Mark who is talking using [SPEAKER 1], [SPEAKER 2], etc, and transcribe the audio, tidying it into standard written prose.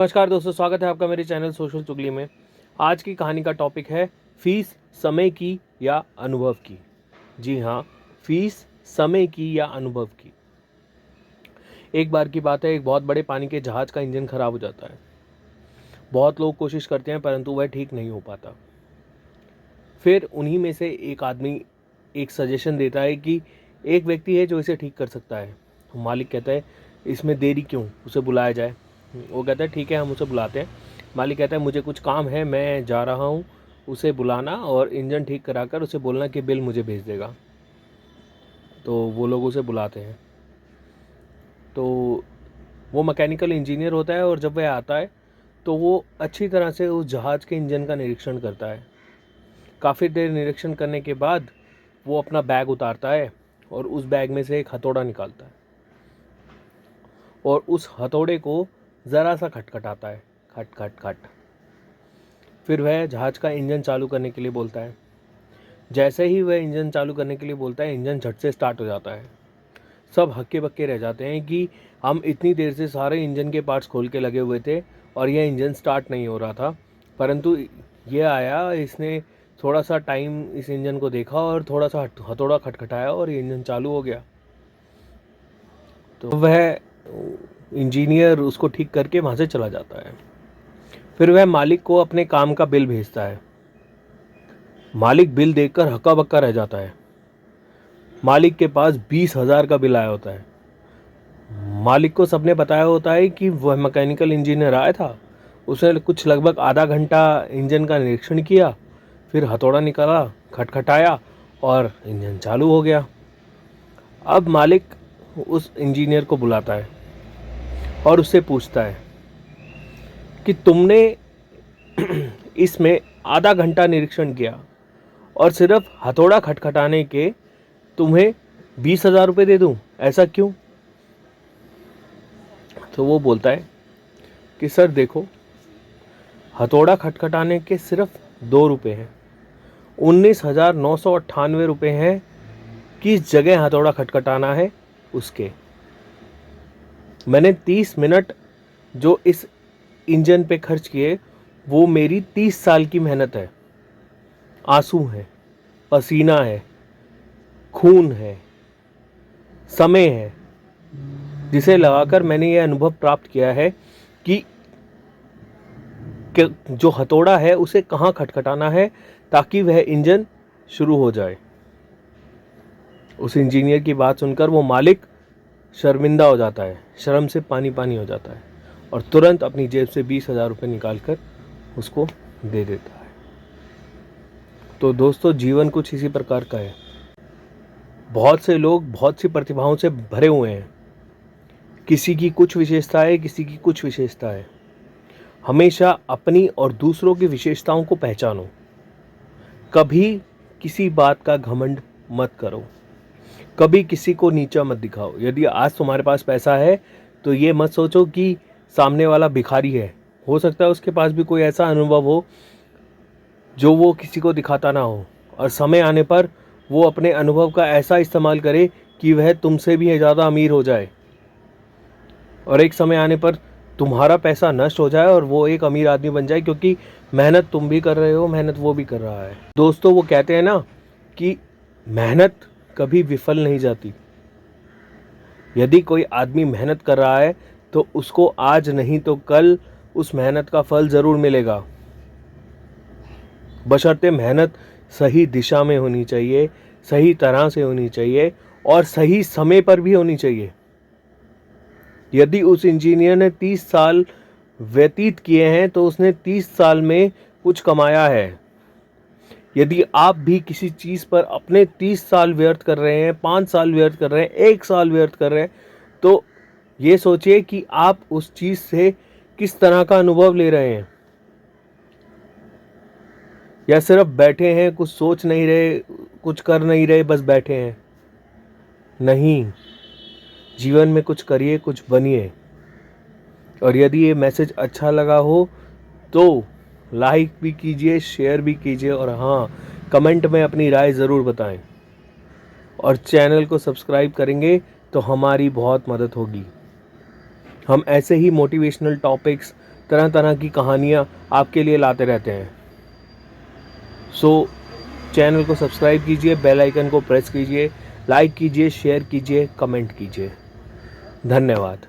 [SPEAKER 1] नमस्कार दोस्तों, स्वागत है आपका मेरे चैनल सोशल चुगली में। आज की कहानी का टॉपिक है फीस समय की या अनुभव की। जी हाँ, फीस समय की या अनुभव की। एक बार की बात है, एक बहुत बड़े पानी के जहाज का इंजन खराब हो जाता है। बहुत लोग कोशिश करते हैं परंतु वह ठीक नहीं हो पाता। फिर उन्हीं में से एक आदमी एक सजेशन देता है कि एक व्यक्ति है जो इसे ठीक कर सकता है। मालिक कहता है इसमें देरी क्यों, उसे बुलाया जाए। वो कहता है ठीक है, हम उसे बुलाते हैं। मालिक कहता है मुझे कुछ काम है, मैं जा रहा हूँ, उसे बुलाना और इंजन ठीक कराकर उसे बोलना कि बिल मुझे भेज देगा। तो वो लोग उसे बुलाते हैं। तो वो मैकेनिकल इंजीनियर होता है और जब वह आता है तो वो अच्छी तरह से उस जहाज़ के इंजन का निरीक्षण करता है। काफ़ी देर निरीक्षण करने के बाद वो अपना बैग उतारता है और उस बैग में से एक हथौड़ा निकालता है और उस हथौड़े को ज़रा सा खटखटाता है, खट खट खट। फिर वह जहाज़ का इंजन चालू करने के लिए बोलता है। जैसे ही वह इंजन चालू करने के लिए बोलता है, इंजन झट से स्टार्ट हो जाता है। सब हक्के बक्के रह जाते हैं कि हम इतनी देर से सारे इंजन के पार्ट्स खोल के लगे हुए थे और यह इंजन स्टार्ट नहीं हो रहा था, परंतु ये आया, इसने थोड़ा सा टाइम इस इंजन को देखा और थोड़ा सा हथौड़ा खटखटाया और ये इंजन चालू हो गया। तो वह इंजीनियर उसको ठीक करके वहाँ से चला जाता है। फिर वह मालिक को अपने काम का बिल भेजता है। मालिक बिल देखकर हक्का बक्का रह जाता है। मालिक के पास 20,000 का बिल आया होता है। मालिक को सबने बताया होता है कि वह मैकेनिकल इंजीनियर आया था, उसने कुछ लगभग आधा घंटा इंजन का निरीक्षण किया, फिर हथौड़ा निकाला, खटखटाया और इंजन चालू हो गया। अब मालिक उस इंजीनियर को बुलाता है और उससे पूछता है कि तुमने इसमें आधा घंटा निरीक्षण किया और सिर्फ हथौड़ा खटखटाने के तुम्हें 20,000 रुपये दे दूं, ऐसा क्यों? तो वो बोलता है कि सर देखो, हथौड़ा खटखटाने के सिर्फ 2 रुपये हैं, 19,998 रुपये हैं किस जगह हथौड़ा खटखटाना है उसके। मैंने 30 मिनट जो इस इंजन पे खर्च किए वो मेरी 30 साल की मेहनत है, आंसू है, पसीना है, खून है, समय है, जिसे लगाकर मैंने यह अनुभव प्राप्त किया है कि जो हथौड़ा है उसे कहाँ खटखटाना है ताकि वह इंजन शुरू हो जाए। उस इंजीनियर की बात सुनकर वो मालिक शर्मिंदा हो जाता है, शर्म से पानी पानी हो जाता है और तुरंत अपनी जेब से 20,000 रुपये निकाल कर उसको दे देता है। तो दोस्तों, जीवन कुछ इसी प्रकार का है। बहुत से लोग बहुत सी प्रतिभाओं से भरे हुए हैं। किसी की कुछ विशेषता है, किसी की कुछ विशेषता है। हमेशा अपनी और दूसरों की विशेषताओं को पहचानो। कभी किसी बात का घमंड मत करो, कभी किसी को नीचा मत दिखाओ। यदि आज तुम्हारे पास पैसा है तो ये मत सोचो कि सामने वाला भिखारी है। हो सकता है उसके पास भी कोई ऐसा अनुभव हो जो वो किसी को दिखाता ना हो, और समय आने पर वो अपने अनुभव का ऐसा इस्तेमाल करे कि वह तुमसे भी ज़्यादा अमीर हो जाए, और एक समय आने पर तुम्हारा पैसा नष्ट हो जाए और वो एक अमीर आदमी बन जाए, क्योंकि मेहनत तुम भी कर रहे हो, मेहनत वो भी कर रहा है। दोस्तों, वो कहते हैं ना कि मेहनत कभी विफल नहीं जाती। यदि कोई आदमी मेहनत कर रहा है तो उसको आज नहीं तो कल उस मेहनत का फल ज़रूर मिलेगा, बशर्ते मेहनत सही दिशा में होनी चाहिए, सही तरह से होनी चाहिए और सही समय पर भी होनी चाहिए। यदि उस इंजीनियर ने 30 साल व्यतीत किए हैं तो उसने 30 साल में कुछ कमाया है। यदि आप भी किसी चीज़ पर अपने 30 साल व्यर्थ कर रहे हैं, 5 साल व्यर्थ कर रहे हैं, 1 साल व्यर्थ कर रहे हैं, तो ये सोचिए कि आप उस चीज़ से किस तरह का अनुभव ले रहे हैं। या सिर्फ बैठे हैं, कुछ सोच नहीं रहे, कुछ कर नहीं रहे, बस बैठे हैं। नहीं, जीवन में कुछ करिए, कुछ बनिए। और यदि ये मैसेज अच्छा लगा हो तो लाइक भी कीजिए, शेयर भी कीजिए, और हाँ, कमेंट में अपनी राय ज़रूर बताएं। और चैनल को सब्सक्राइब करेंगे तो हमारी बहुत मदद होगी। हम ऐसे ही मोटिवेशनल टॉपिक्स, तरह तरह की कहानियाँ आपके लिए लाते रहते हैं। सो चैनल को सब्सक्राइब कीजिए, बेल आइकन को प्रेस कीजिए, लाइक कीजिए, शेयर कीजिए, कमेंट कीजिए। धन्यवाद।